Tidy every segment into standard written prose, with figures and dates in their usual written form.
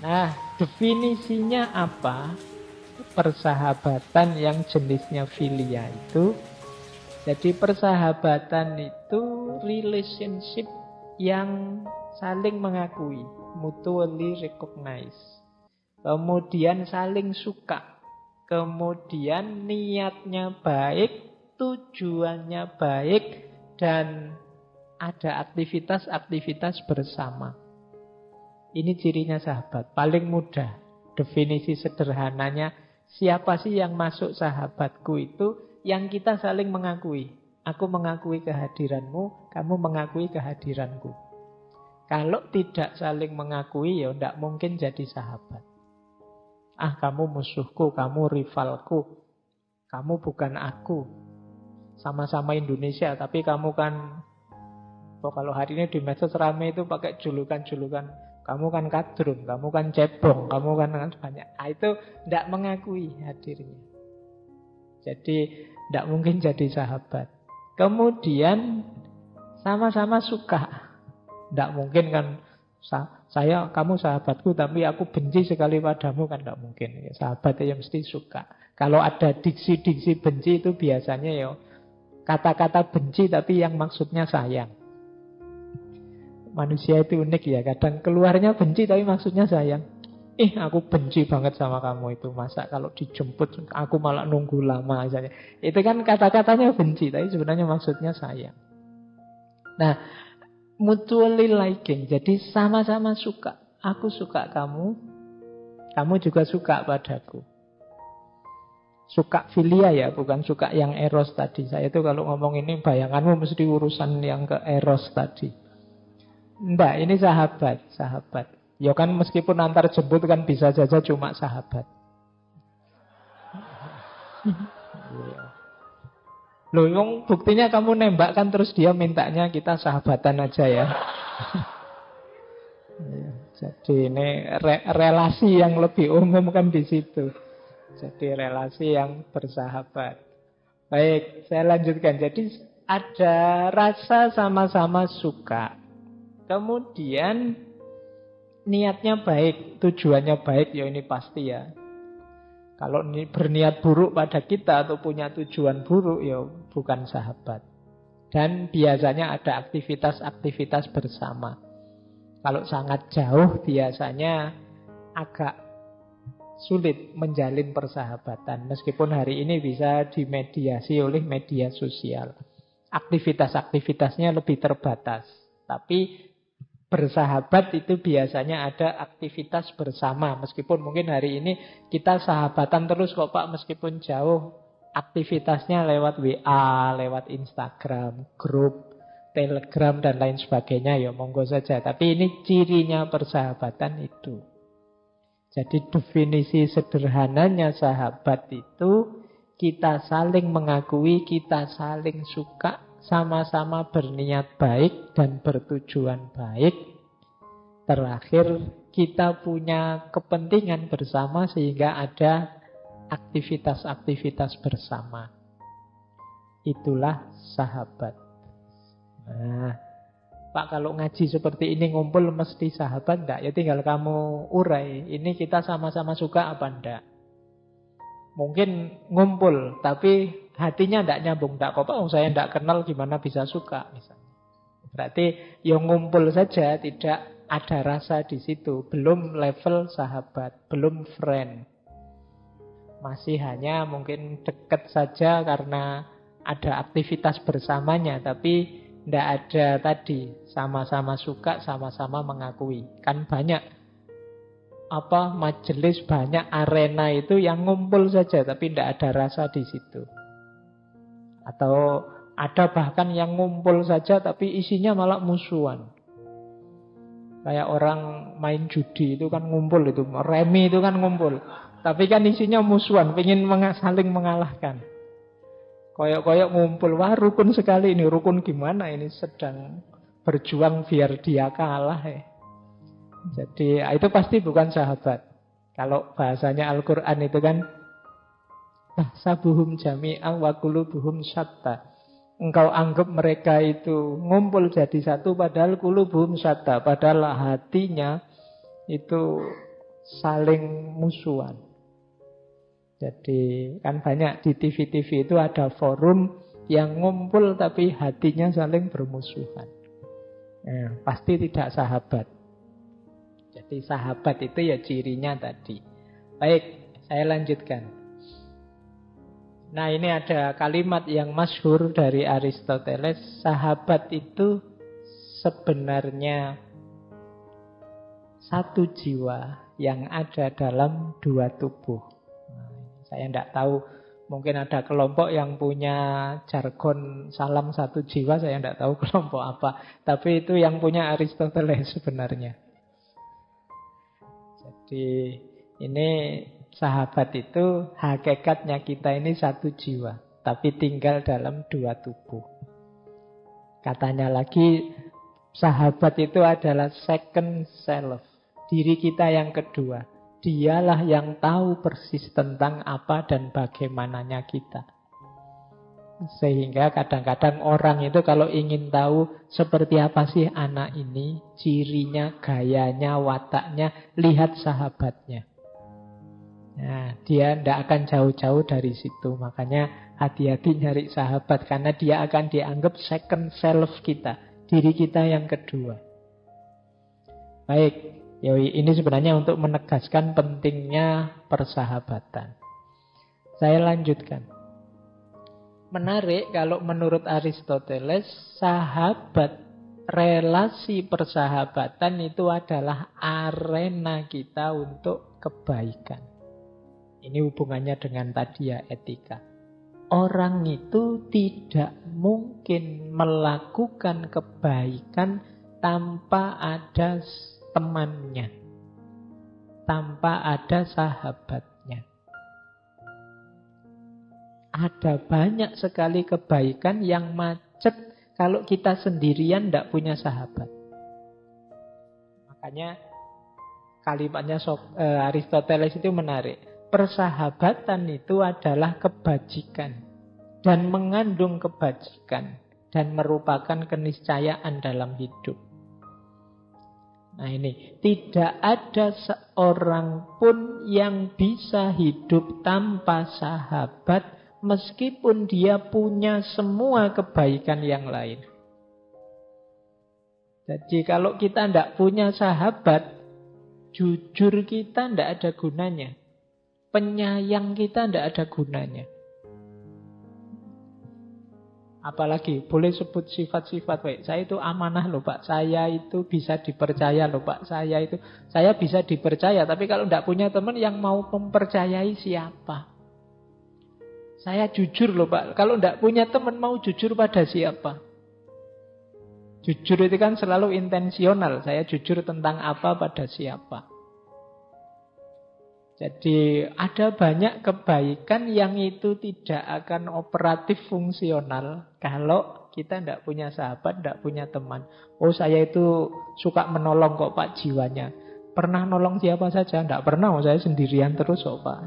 Nah, definisinya apa? Persahabatan yang jenisnya filia itu. Jadi persahabatan itu relationship yang saling mengakui, mutually recognize. Kemudian saling suka. Kemudian niatnya baik, tujuannya baik, dan ada aktivitas-aktivitas bersama. Ini cirinya sahabat. Paling mudah. Definisi sederhananya, siapa sih yang masuk sahabatku itu? Yang kita saling mengakui. Aku mengakui kehadiranmu, kamu mengakui kehadiranku. Kalau tidak saling mengakui, ya tidak mungkin jadi sahabat. Ah, kamu musuhku, kamu rivalku, kamu bukan aku. Sama-sama Indonesia, tapi kamu kan, kalau hari ini di medsos rame itu pakai julukan-julukan, kamu kan kadrun, kamu kan cebong, kamu kan banyak. Ah, itu tidak mengakui hadirnya. Jadi tidak mungkin jadi sahabat. Kemudian sama-sama suka. Tidak mungkin kan, kamu sahabatku tapi aku benci sekali padamu, kan tidak mungkin. Sahabat ya mesti suka. Kalau ada diksi-diksi benci itu biasanya ya kata-kata benci tapi yang maksudnya sayang. Manusia itu unik ya, kadang keluarnya benci tapi maksudnya sayang. Aku benci banget sama kamu itu. Masa kalau dijemput aku malah nunggu lama misalnya. Itu kan kata-katanya benci tapi sebenarnya maksudnya sayang. Nah, mutually liking. Jadi sama-sama suka. Aku suka kamu, kamu juga suka padaku. Suka filia ya, bukan suka yang eros tadi. Saya itu kalau ngomong ini bayanganmu mesti urusan yang ke eros tadi. Enggak, ini sahabat. Ya kan meskipun antar jemput kan bisa saja cuma sahabat. Loh, yang buktinya kamu nembak kan terus dia mintanya kita sahabatan aja ya. Jadi ini relasi yang lebih umum kan di situ. Jadi relasi yang bersahabat. Baik, saya lanjutkan. Jadi ada rasa sama-sama suka. Kemudian niatnya baik, tujuannya baik, ya ini pasti ya. Kalau ini berniat buruk pada kita atau punya tujuan buruk, ya bukan sahabat. Dan biasanya ada aktivitas-aktivitas bersama. Kalau sangat jauh biasanya agak sulit menjalin persahabatan. Meskipun hari ini bisa dimediasi oleh media sosial. Aktivitas-aktivitasnya lebih terbatas. Tapi bersahabat itu biasanya ada aktivitas bersama. Meskipun mungkin hari ini kita sahabatan terus kok Pak, meskipun jauh. Aktivitasnya lewat WA, lewat Instagram, grup, Telegram, dan lain sebagainya. Ya monggo saja. Tapi ini cirinya persahabatan itu. Jadi definisi sederhananya sahabat itu kita saling mengakui, kita saling suka, sama-sama berniat baik dan bertujuan baik. Terakhir, kita punya kepentingan bersama sehingga ada aktivitas-aktivitas bersama. Itulah sahabat. Nah, Pak, kalau ngaji seperti ini ngumpul mesti sahabat enggak? Ya tinggal kamu urai. Ini kita sama-sama suka apa enggak? Mungkin ngumpul, tapi hatinya tidak nyambung. Tidak kok Pak, saya tidak kenal gimana bisa suka misalnya. Berarti yang ngumpul saja, tidak ada rasa di situ. Belum level sahabat, belum friend. Masih hanya mungkin dekat saja karena ada aktivitas bersamanya. Tapi tidak ada tadi, sama-sama suka, sama-sama mengakui. Kan banyak majelis, banyak arena itu yang ngumpul saja tapi tidak ada rasa di situ. Atau ada bahkan yang ngumpul saja tapi isinya malah musuhan. Kayak orang main judi itu kan ngumpul, itu remi itu kan ngumpul, tapi kan isinya musuhan, pengen saling mengalahkan. Koyok-koyok ngumpul, wah rukun sekali ini. Rukun gimana ini, sedang berjuang biar dia kalah ya. Jadi itu pasti bukan sahabat. Kalau bahasanya Al-Quran itu kan tahsabuhum jami'an wa qulubuhum syatta. Engkau anggap mereka itu ngumpul jadi satu padahal qulubuhum syatta. Padahal hatinya itu saling musuhan. Jadi kan banyak di TV-TV itu ada forum yang ngumpul tapi hatinya saling bermusuhan. Pasti tidak sahabat. Jadi sahabat itu ya cirinya tadi. Baik, saya lanjutkan. Nah, ini ada kalimat yang masyhur dari Aristoteles. Sahabat itu sebenarnya satu jiwa yang ada dalam dua tubuh. Saya tidak tahu, mungkin ada kelompok yang punya jargon salam satu jiwa, saya tidak tahu kelompok apa. Tapi itu yang punya Aristoteles sebenarnya. Jadi ini sahabat itu hakikatnya kita ini satu jiwa, tapi tinggal dalam dua tubuh. Katanya lagi, sahabat itu adalah second self, diri kita yang kedua. Dialah yang tahu persis tentang apa dan bagaimananya kita. Sehingga kadang-kadang orang itu kalau ingin tahu seperti apa sih anak ini, cirinya, gayanya, wataknya, lihat sahabatnya. Nah, dia tidak akan jauh-jauh dari situ. Makanya hati-hati nyari sahabat, karena dia akan dianggap second self kita, diri kita yang kedua. Baik, ini sebenarnya untuk menegaskan pentingnya persahabatan. Saya lanjutkan. Menarik kalau menurut Aristoteles, sahabat, relasi persahabatan itu adalah arena kita untuk kebaikan. Ini hubungannya dengan tadi ya, etika. Orang itu tidak mungkin melakukan kebaikan tanpa ada temannya, tanpa ada sahabatnya. Ada banyak sekali kebaikan yang macet kalau kita sendirian tidak punya sahabat. Makanya kalimatnya Aristoteles itu menarik. Persahabatan itu adalah kebajikan dan mengandung kebajikan dan merupakan keniscayaan dalam hidup. Nah ini, tidak ada seorang pun yang bisa hidup tanpa sahabat meskipun dia punya semua kebaikan yang lain. Jadi kalau kita tidak punya sahabat, jujur kita tidak ada gunanya. Penyayang kita tidak ada gunanya. Apalagi boleh sebut sifat-sifat baik. Saya itu amanah loh Pak. Saya itu bisa dipercaya loh Pak. Saya bisa dipercaya. Tapi kalau tidak punya teman yang mau mempercayai siapa? Saya jujur loh Pak. Kalau tidak punya teman mau jujur pada siapa? Jujur itu kan selalu intensional. Saya jujur tentang apa pada siapa? Jadi ada banyak kebaikan yang itu tidak akan operatif fungsional kalau kita tidak punya sahabat, tidak punya teman. Oh saya itu suka menolong kok Pak jiwanya. Pernah nolong siapa saja? Tidak pernah, saya sendirian terus kok Pak.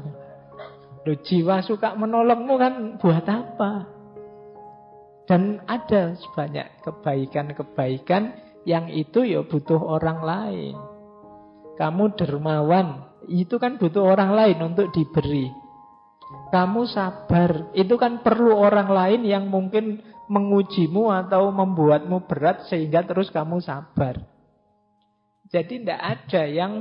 Loh, jiwa suka menolongmu kan buat apa? Dan ada sebanyak kebaikan-kebaikan yang itu ya butuh orang lain. Kamu dermawan, itu kan butuh orang lain untuk diberi. Kamu sabar, itu kan perlu orang lain yang mungkin mengujimu atau membuatmu berat sehingga terus kamu sabar. Jadi tidak ada yang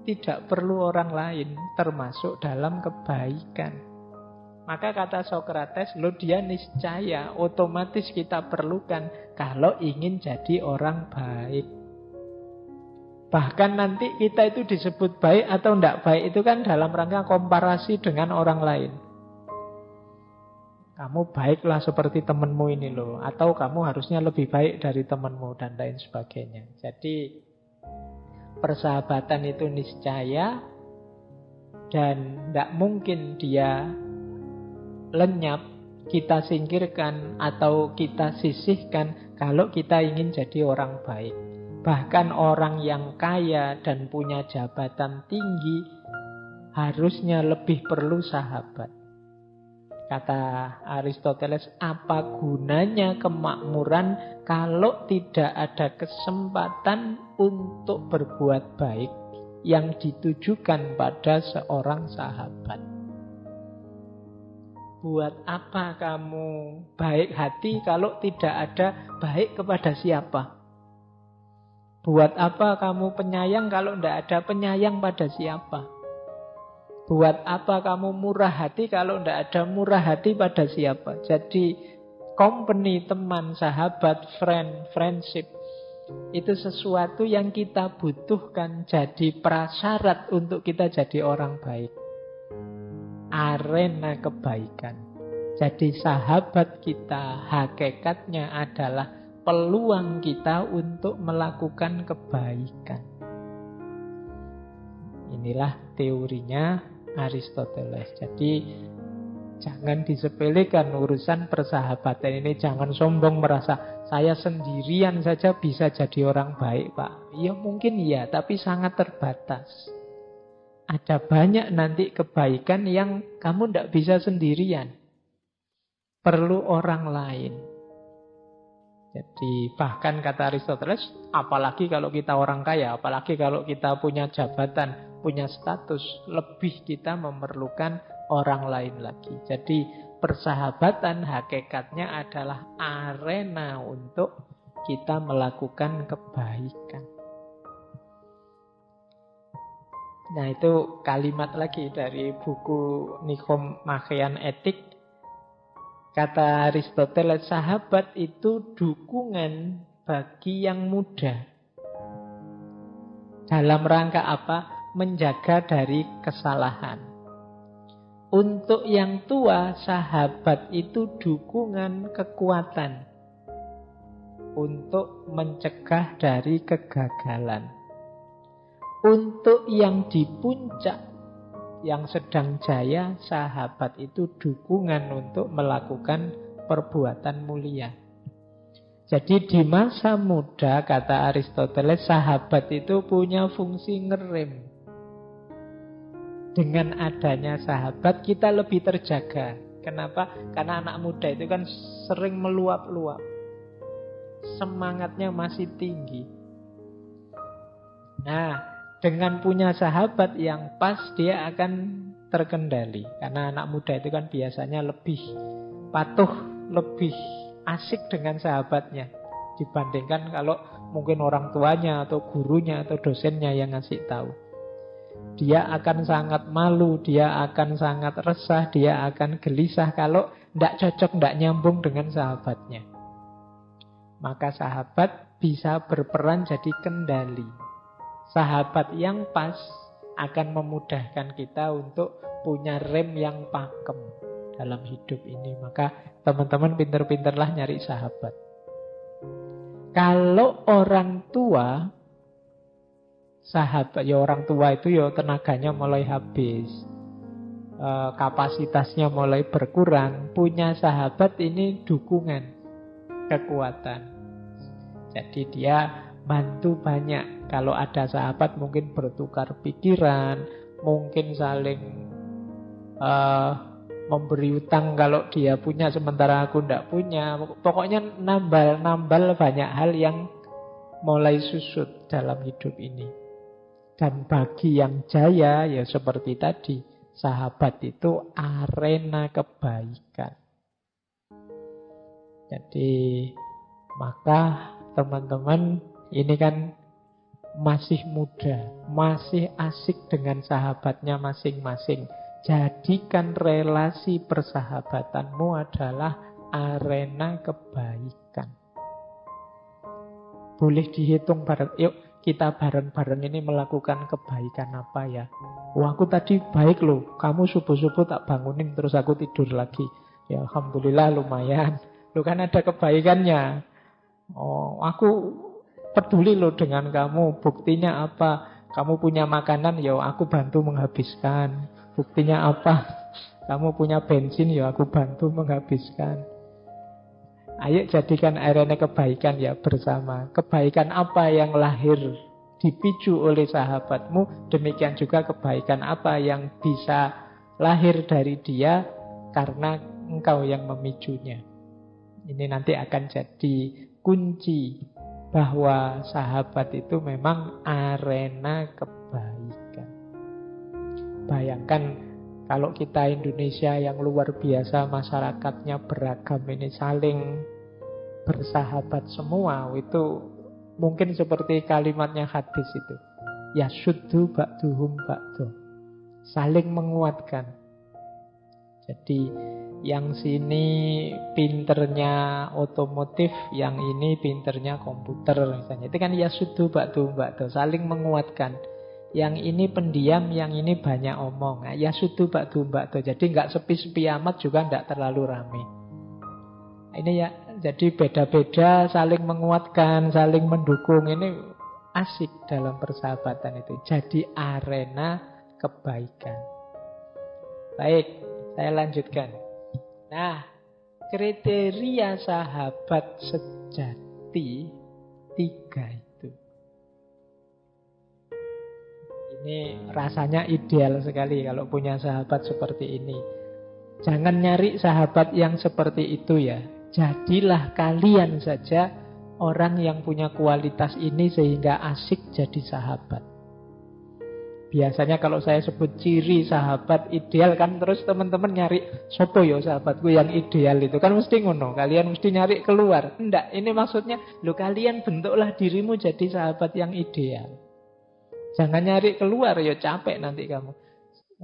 tidak perlu orang lain, termasuk dalam kebaikan. Maka kata Sokrates, dia niscaya, otomatis kita perlukan kalau ingin jadi orang baik. Bahkan nanti kita itu disebut baik atau tidak baik itu kan dalam rangka komparasi dengan orang lain. Kamu baiklah seperti temanmu ini loh, atau kamu harusnya lebih baik dari temanmu dan lain sebagainya. Jadi persahabatan itu niscaya dan tidak mungkin dia lenyap, kita singkirkan atau kita sisihkan kalau kita ingin jadi orang baik. Bahkan orang yang kaya dan punya jabatan tinggi harusnya lebih perlu sahabat. Kata Aristoteles, apa gunanya kemakmuran kalau tidak ada kesempatan untuk berbuat baik? yang ditujukan pada seorang sahabat. Buat apa kamu baik hati kalau tidak ada baik kepada siapa? Buat apa kamu penyayang kalau tidak ada penyayang pada siapa? Buat apa kamu murah hati kalau tidak ada murah hati pada siapa? Jadi company, teman, sahabat, friendship itu sesuatu yang kita butuhkan, jadi prasyarat untuk kita jadi orang baik. Arena kebaikan. Jadi sahabat kita hakikatnya adalah peluang kita untuk melakukan kebaikan. Inilah teorinya Aristoteles. Jadi jangan disepelekan urusan persahabatan ini. Jangan sombong merasa saya sendirian saja bisa jadi orang baik, Pak. Ya mungkin iya, tapi sangat terbatas. Ada banyak nanti kebaikan yang kamu tidak bisa sendirian. Perlu orang lain. Jadi bahkan kata Aristoteles, apalagi kalau kita orang kaya, apalagi kalau kita punya jabatan, punya status, lebih kita memerlukan orang lain lagi. Jadi persahabatan hakikatnya adalah arena untuk kita melakukan kebaikan. Nah, itu kalimat lagi dari buku Nikomachean Etik. Kata Aristoteles, sahabat itu dukungan bagi yang muda. Dalam rangka apa? Menjaga dari kesalahan. Untuk yang tua, sahabat itu dukungan kekuatan. Untuk mencegah dari kegagalan. Untuk yang di puncak, yang sedang jaya, sahabat itu dukungan untuk melakukan perbuatan mulia. Jadi di masa muda, kata Aristoteles, sahabat itu punya fungsi ngerem. Dengan adanya sahabat, kita lebih terjaga. Kenapa? Karena anak muda itu kan sering meluap-luap. Semangatnya masih tinggi. Nah, dengan punya sahabat yang pas, dia akan terkendali. Karena anak muda itu kan biasanya lebih patuh, lebih asik dengan sahabatnya dibandingkan kalau mungkin orang tuanya atau gurunya atau dosennya yang ngasih tahu. Dia akan sangat malu, dia akan sangat resah, dia akan gelisah kalau tidak cocok, tidak nyambung dengan sahabatnya. Maka sahabat bisa berperan jadi kendali. Sahabat yang pas akan memudahkan kita untuk punya rem yang pakem dalam hidup ini. Maka teman-teman pinter-pinterlah nyari sahabat. Kalau orang tua, sahabat ya orang tua itu ya tenaganya mulai habis, kapasitasnya mulai berkurang. Punya sahabat ini dukungan, kekuatan. Jadi dia bantu banyak. Kalau ada sahabat mungkin bertukar pikiran, mungkin saling memberi utang kalau dia punya sementara aku tidak punya. Pokoknya nambal banyak hal yang mulai susut dalam hidup ini. Dan bagi yang jaya ya seperti tadi, sahabat itu arena kebaikan. Jadi maka teman-teman ini kan masih muda, masih asik dengan sahabatnya masing-masing. Jadikan relasi persahabatanmu adalah arena kebaikan. Boleh dihitung bareng. Yuk kita bareng-bareng ini melakukan kebaikan apa ya? Wah, aku tadi baik loh. Kamu subuh-subuh tak bangunin terus aku tidur lagi. Ya alhamdulillah lumayan. Lu kan ada kebaikannya. Oh, aku peduli loh dengan kamu. Buktinya apa? Kamu punya makanan, ya aku bantu menghabiskan. Buktinya apa? Kamu punya bensin, ya aku bantu menghabiskan. Ayo jadikan arena kebaikan ya bersama. Kebaikan apa yang lahir dipicu oleh sahabatmu, demikian juga kebaikan apa yang bisa lahir dari dia karena engkau yang memicunya. Ini nanti akan jadi kunci bahwa sahabat itu memang arena kebaikan. Bayangkan kalau kita Indonesia yang luar biasa, masyarakatnya beragam ini saling bersahabat semua, itu mungkin seperti kalimatnya hadis itu. Yasuddu ba'duhum ba'du. Saling menguatkan. Jadi yang sini pinternya otomotif, yang ini pinternya komputer misalnya. Itu kan yasuddu ba'duhum ba'du, saling menguatkan. Yang ini pendiam, yang ini banyak omong. Nah, yasuddu ba'duhum ba'du. Jadi nggak sepi-sepi amat juga nggak terlalu ramai. Ini ya, jadi beda-beda, saling menguatkan, saling mendukung. Ini asik dalam persahabatan itu. Jadi arena kebaikan. Baik, saya lanjutkan. Nah, kriteria sahabat sejati 3 itu. Ini rasanya ideal sekali kalau punya sahabat seperti ini. Jangan nyari sahabat yang seperti itu ya. Jadilah kalian saja orang yang punya kualitas ini sehingga asik jadi sahabat. Biasanya kalau saya sebut ciri sahabat ideal kan terus teman-teman nyari sopo yo sahabatku yang ideal itu kan mesti ngono. Kalian mesti nyari keluar. Enggak, ini maksudnya lo kalian bentuklah dirimu jadi sahabat yang ideal. Jangan nyari keluar ya capek nanti kamu.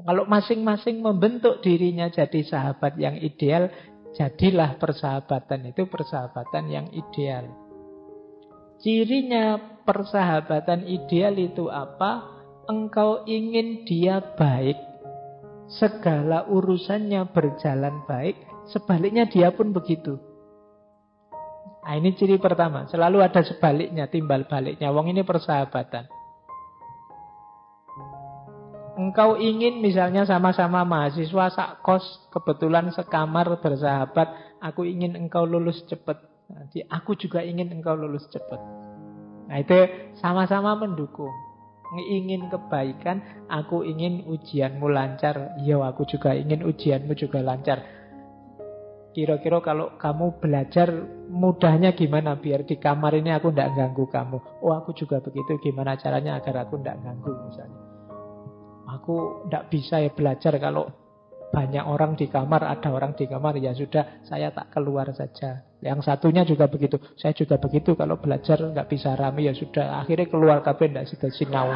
Kalau masing-masing membentuk dirinya jadi sahabat yang ideal, jadilah persahabatan itu persahabatan yang ideal. Cirinya persahabatan ideal itu apa? Engkau ingin dia baik, segala urusannya berjalan baik, sebaliknya dia pun begitu. Nah, ini ciri pertama. Selalu ada sebaliknya, timbal baliknya. Wong ini persahabatan. Engkau ingin misalnya sama-sama mahasiswa sakos, kebetulan sekamar bersahabat, aku ingin engkau lulus cepat. Nanti aku juga ingin engkau lulus cepat. Nah itu sama-sama mendukung. Ingin kebaikan, aku ingin ujianmu lancar. Ya aku juga ingin ujianmu juga lancar. Kira-kira kalau kamu belajar mudahnya gimana biar di kamar ini aku tidak ganggu kamu. Oh aku juga begitu, gimana caranya agar aku tidak ganggu misalnya. Aku tidak bisa ya belajar kalau banyak orang di kamar, ada orang di kamar, ya sudah saya tak keluar saja. Yang satunya juga begitu, saya juga begitu kalau belajar nggak bisa rame, ya sudah akhirnya keluar kabeh ndak sida sinau.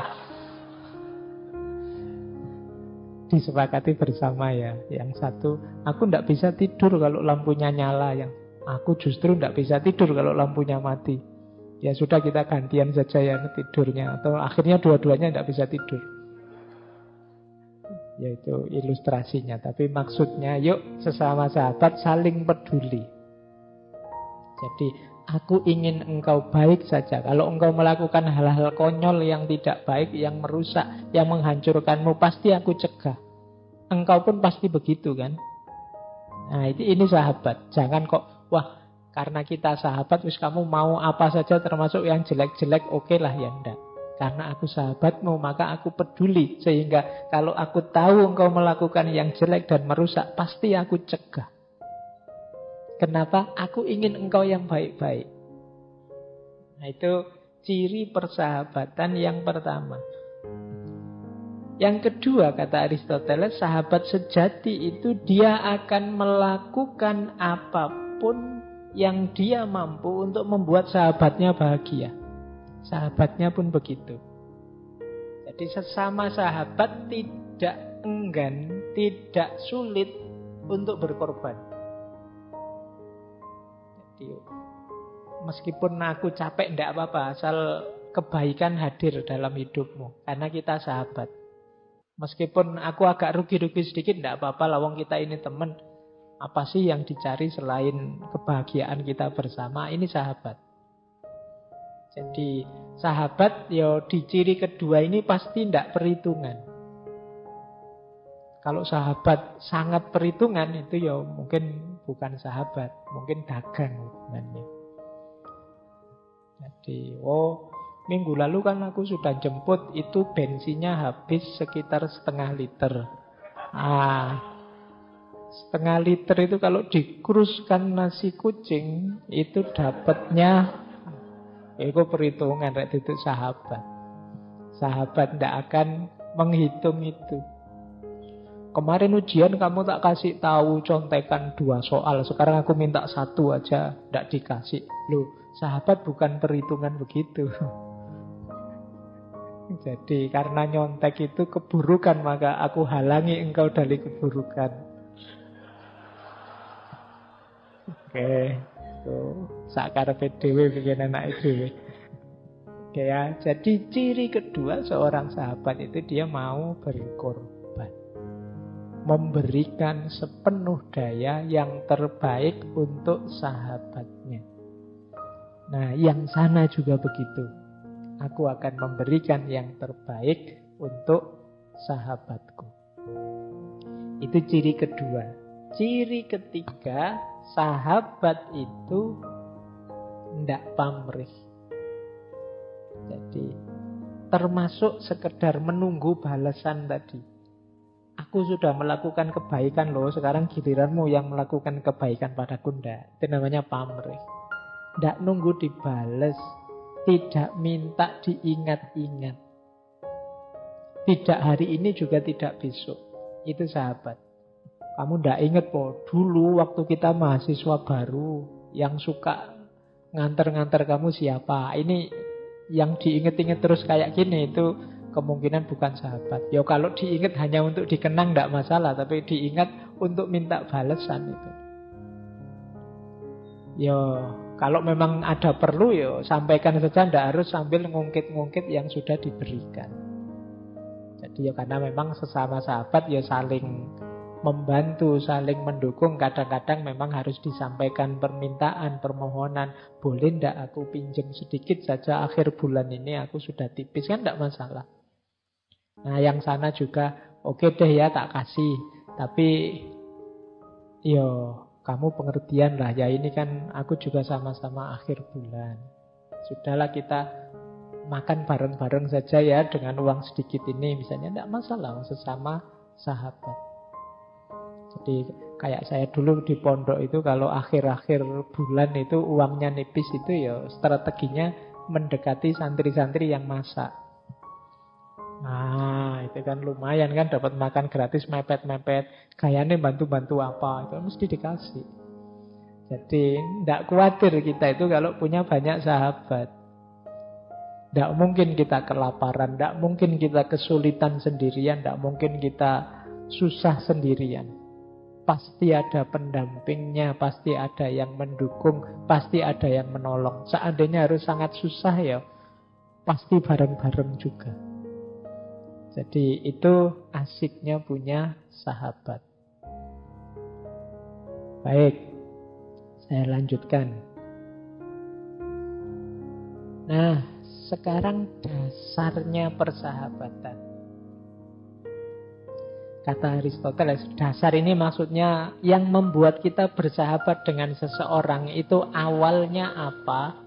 Disepakati bersama ya. Yang satu, aku ndak bisa tidur kalau lampunya nyala, yang aku justru ndak bisa tidur kalau lampunya mati. Ya sudah kita gantian saja ya tidurnya, atau akhirnya dua-duanya ndak bisa tidur. Yaitu ilustrasinya. Tapi maksudnya yuk sesama sahabat saling peduli. Jadi aku ingin engkau baik saja. Kalau engkau melakukan hal-hal konyol yang tidak baik, yang merusak, yang menghancurkanmu, pasti aku cegah. Engkau pun pasti begitu kan. Nah ini sahabat. Jangan kok wah karena kita sahabat terus kamu mau apa saja termasuk yang jelek-jelek, oke lah ya enggak. Karena aku sahabatmu, maka aku peduli. Sehingga kalau aku tahu engkau melakukan yang jelek dan merusak, pasti aku cegah. Kenapa? Aku ingin engkau yang baik-baik. Nah itu ciri persahabatan yang pertama. Yang kedua, kata Aristoteles, sahabat sejati itu dia akan melakukan apapun yang dia mampu untuk membuat sahabatnya bahagia. Sahabatnya pun begitu. Jadi sesama sahabat tidak enggan, tidak sulit untuk berkorban. Jadi meskipun aku capek tidak apa-apa, asal kebaikan hadir dalam hidupmu. Karena kita sahabat. Meskipun aku agak rugi-rugi sedikit, tidak apa-apa, lawang kita ini teman. Apa sih yang dicari selain kebahagiaan kita bersama? Ini sahabat. Jadi sahabat ya di ciri kedua ini pasti tidak perhitungan. Kalau sahabat sangat perhitungan itu ya mungkin bukan sahabat, mungkin dagang hubungannya. Jadi minggu lalu kan aku sudah jemput, itu bensinnya habis sekitar setengah liter. Setengah liter itu kalau dikruskan nasi kucing itu dapatnya Itu perhitungan, rek duduk sahabat. Sahabat tidak akan menghitung itu. Kemarin ujian kamu tak kasih tahu contekan 2 soal. Sekarang aku minta 1 aja, tidak dikasih. Loh, sahabat bukan perhitungan begitu. Jadi karena nyontek itu keburukan, maka aku halangi engkau dari keburukan. Oke. Sakar PDW bikin anak dhewe. Oke ya, jadi ciri kedua seorang sahabat itu dia mau berkorban. Memberikan sepenuh daya yang terbaik untuk sahabatnya. Nah, yang sana juga begitu. Aku akan memberikan yang terbaik untuk sahabatku. Itu ciri kedua. Ciri ketiga, sahabat itu tidak pamrih. Jadi termasuk sekedar menunggu balasan tadi. Aku sudah melakukan kebaikan loh, sekarang giliranmu yang melakukan kebaikan padaku. Ndak. Itu namanya pamrih. Tidak nunggu dibales, tidak minta diingat-ingat. Tidak hari ini juga tidak besok. Itu sahabat. Kamu tidak ingat kok, dulu waktu kita mahasiswa baru, yang suka nganter-nganter kamu siapa? Ini yang diingat-ingat terus kayak gini, itu kemungkinan bukan sahabat. Ya kalau diingat hanya untuk dikenang tidak masalah, tapi diingat untuk minta balasan itu. Ya kalau memang ada perlu ya sampaikan saja, tidak harus sambil ngungkit-ngungkit yang sudah diberikan. Jadi ya karena memang sesama sahabat ya saling membantu, saling mendukung. Kadang-kadang memang harus disampaikan permintaan, permohonan. Boleh ndak aku pinjam sedikit saja akhir bulan ini, aku sudah tipis, kan ndak masalah. Nah yang sana juga oke deh ya tak kasih, tapi yo kamu pengertian lah ya, ini kan aku juga sama-sama akhir bulan. Sudahlah kita makan bareng-bareng saja ya dengan uang sedikit ini misalnya, ndak masalah, sesama sahabat. Jadi kayak saya dulu di pondok itu kalau akhir-akhir bulan itu uangnya nipis itu ya strateginya mendekati santri-santri yang masak. Nah itu kan lumayan kan, dapat makan gratis mepet-mepet. Kayaknya bantu-bantu apa, itu mesti dikasih. Jadi tidak khawatir kita itu kalau punya banyak sahabat. Tidak mungkin kita kelaparan, tidak mungkin kita kesulitan sendirian, tidak mungkin kita susah sendirian. Pasti ada pendampingnya, pasti ada yang mendukung, pasti ada yang menolong. Seandainya harus sangat susah ya, pasti bareng-bareng juga. Jadi itu asiknya punya sahabat. Baik, saya lanjutkan. Nah, sekarang dasarnya persahabatan. Kata Aristoteles, dasar ini maksudnya yang membuat kita bersahabat dengan seseorang itu awalnya apa?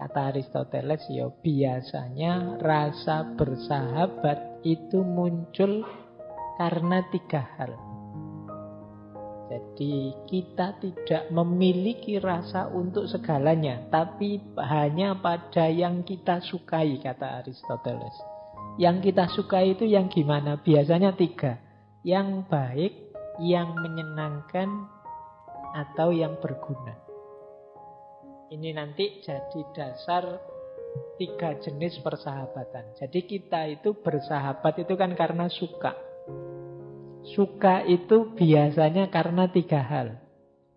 Kata Aristoteles, ya biasanya rasa bersahabat itu muncul karena 3 hal. Jadi kita tidak memiliki rasa untuk segalanya, tapi hanya pada yang kita sukai, kata Aristoteles. Yang kita sukai itu yang gimana? Biasanya 3. Yang baik, yang menyenangkan, atau yang berguna. Ini nanti jadi dasar 3 jenis persahabatan. Jadi kita itu bersahabat itu kan karena suka. Suka itu biasanya karena 3 hal.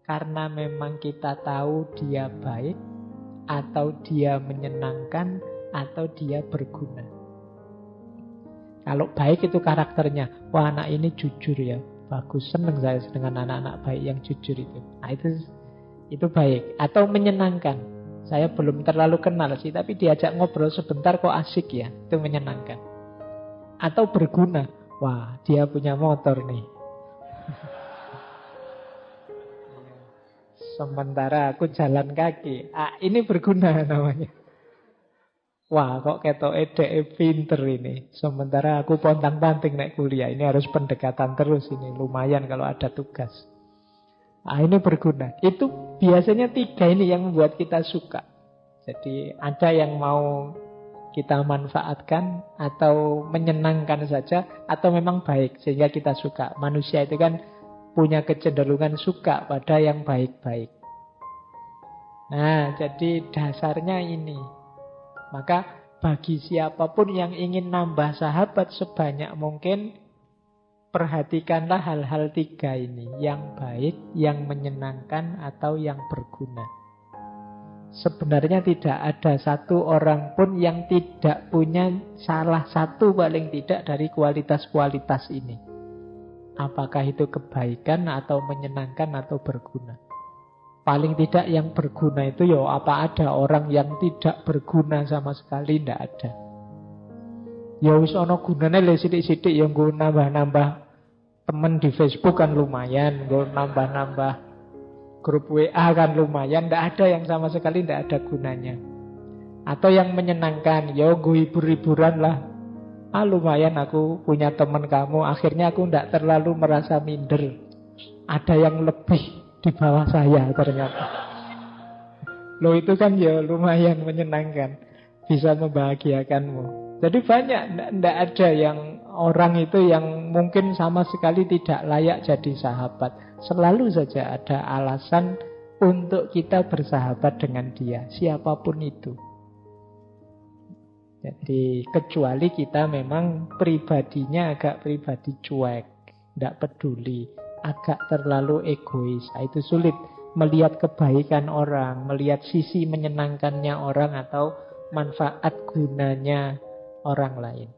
Karena memang kita tahu dia baik, atau dia menyenangkan, atau dia berguna. Kalau baik itu karakternya. Wah anak ini jujur ya. Bagus, senang saya dengan anak-anak baik yang jujur itu. Nah itu baik. Atau menyenangkan. Saya belum terlalu kenal sih, tapi diajak ngobrol sebentar kok asik ya. Itu menyenangkan. Atau berguna. Wah dia punya motor nih. Sementara aku jalan kaki. Ini berguna namanya. Wah kok ketoke dhek pinter ini. Sementara aku pontang-panting naik kuliah. Ini harus pendekatan terus ini. Lumayan kalau ada tugas. Ini berguna. Itu biasanya 3 ini yang membuat kita suka. Jadi ada yang mau kita manfaatkan atau menyenangkan saja, atau memang baik sehingga kita suka. Manusia itu kan punya kecenderungan suka pada yang baik-baik. Nah, jadi dasarnya ini. Maka bagi siapapun yang ingin nambah sahabat sebanyak mungkin, perhatikanlah hal-hal 3 ini. Yang baik, yang menyenangkan, atau yang berguna. Sebenarnya tidak ada satu orang pun yang tidak punya salah satu paling tidak dari kualitas-kualitas ini. Apakah itu kebaikan atau menyenangkan atau berguna. Paling tidak yang berguna itu ya apa ada orang yang tidak berguna sama sekali, tidak ada. Ya wis ana gunane le sithik-sithik yang nggo nambah-nambah temen di Facebook kan lumayan, nggo nambah-nambah grup WA kan lumayan, tidak ada yang sama sekali tidak ada gunanya. Atau yang menyenangkan, ya gue hibur-hiburan lah. Lumayan aku punya teman kamu, akhirnya aku tidak terlalu merasa minder. Ada yang lebih di bawah saya ternyata. Loh itu kan ya lumayan menyenangkan, bisa membahagiakanmu. Jadi banyak, tidak ada yang orang itu yang mungkin sama sekali tidak layak jadi sahabat. Selalu saja ada alasan untuk kita bersahabat dengan dia, siapapun itu. Jadi kecuali kita memang pribadinya agak pribadi cuek, tidak peduli, agak terlalu egois. Itu sulit melihat kebaikan orang, melihat sisi menyenangkannya orang atau manfaat gunanya orang lain.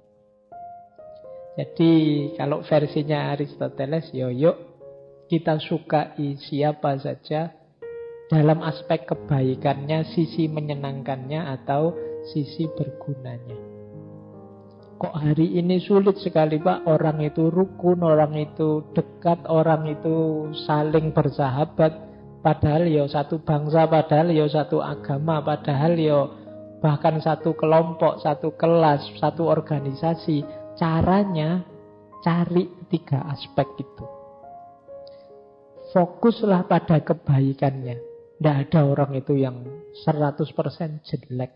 Jadi kalau versinya Aristoteles, yuk kita sukai siapa saja dalam aspek kebaikannya, sisi menyenangkannya atau sisi bergunanya. Kok hari ini sulit sekali Pak, orang itu rukun, orang itu dekat, orang itu saling bersahabat, padahal ya satu bangsa, padahal ya satu agama, padahal ya bahkan satu kelompok, satu kelas, satu organisasi. Caranya cari 3 aspek itu. Fokuslah pada kebaikannya. Tidak ada orang itu yang 100% jelek.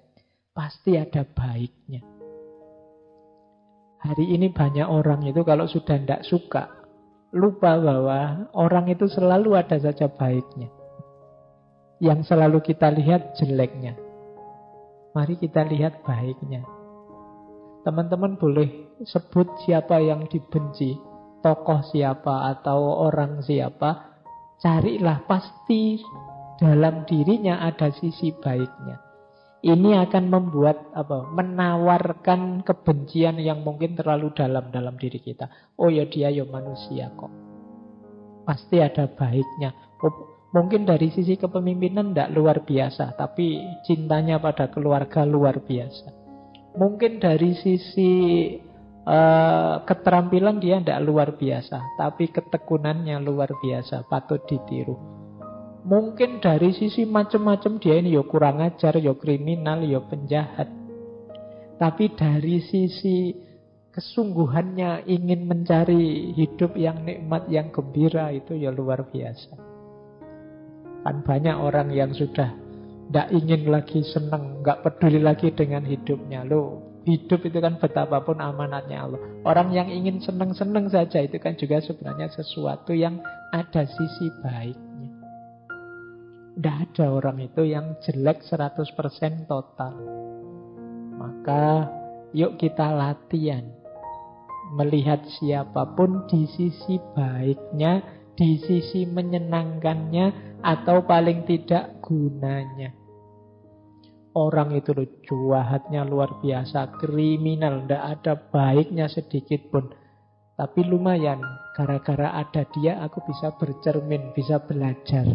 Pasti ada baiknya. Hari ini banyak orang itu kalau sudah tidak suka, lupa bahwa orang itu selalu ada saja baiknya. Yang selalu kita lihat jeleknya. Mari kita lihat baiknya. Teman-teman boleh sebut siapa yang dibenci, tokoh siapa atau orang siapa. Carilah, pasti dalam dirinya ada sisi baiknya. Ini akan membuat menawarkan kebencian yang mungkin terlalu dalam diri kita. Oh ya dia ya manusia kok. Pasti ada baiknya. Mungkin dari sisi kepemimpinan tidak luar biasa, tapi cintanya pada keluarga luar biasa. Mungkin dari sisi keterampilan dia tidak luar biasa, tapi ketekunannya luar biasa, patut ditiru. Mungkin dari sisi macam-macam dia ini ya kurang ajar, ya kriminal, ya penjahat. Tapi dari sisi kesungguhannya ingin mencari hidup yang nikmat, yang gembira, itu ya luar biasa. Kan banyak orang yang sudah tidak ingin lagi senang, nggak peduli lagi dengan hidupnya. Loh, hidup itu kan betapapun amanatnya Allah. Orang yang ingin senang-senang saja itu kan juga sebenarnya sesuatu yang ada sisi baiknya. Tidak ada orang itu yang jelek 100% total. Maka yuk kita latihan melihat siapapun di sisi baiknya, di sisi menyenangkannya, atau paling tidak gunanya. Orang itu loh jahatnya luar biasa, kriminal, tidak ada baiknya sedikit pun. Tapi lumayan, gara-gara ada dia aku bisa bercermin, bisa belajar.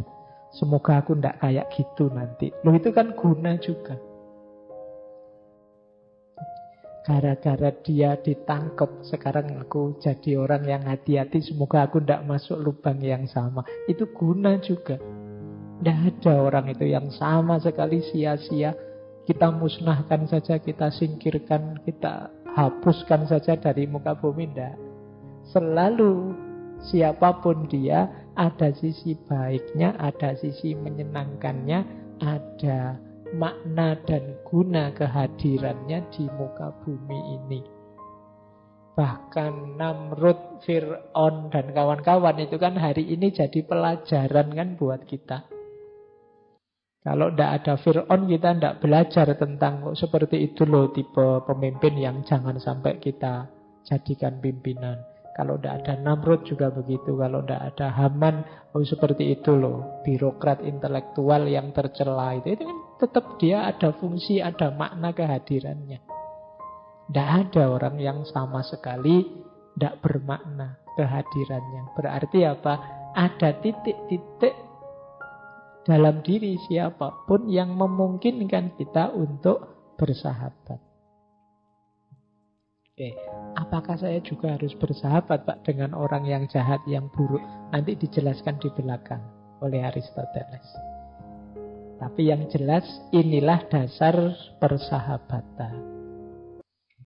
Semoga aku tidak kayak gitu nanti. Loh itu kan guna juga. Gara-gara dia ditangkap, sekarang aku jadi orang yang hati-hati, semoga aku tidak masuk lubang yang sama. Itu guna juga. Tidak ada orang itu yang sama sekali sia-sia. Kita musnahkan saja, kita singkirkan, kita hapuskan saja dari muka bumi. Tidak. Selalu siapapun dia, ada sisi baiknya, ada sisi menyenangkannya, ada makna dan guna kehadirannya di muka bumi ini. Bahkan Namrud, Fir'aun, dan kawan-kawan itu kan hari ini jadi pelajaran kan buat kita. Kalau tidak ada Fir'aun, kita tidak belajar tentang seperti itu loh tipe pemimpin yang jangan sampai kita jadikan pimpinan. Kalau tidak ada Namrud juga begitu. Kalau tidak ada Haman, seperti itu loh, birokrat intelektual yang tercela itu kan tetap dia ada fungsi, ada makna kehadirannya. Tidak ada orang yang sama sekali tidak bermakna kehadirannya. Berarti apa? Ada titik-titik dalam diri siapapun yang memungkinkan kita untuk bersahabat. Oke, apakah saya juga harus bersahabat, Pak, dengan orang yang jahat, yang buruk? Nanti dijelaskan di belakang oleh Aristoteles. Tapi yang jelas inilah dasar persahabatan.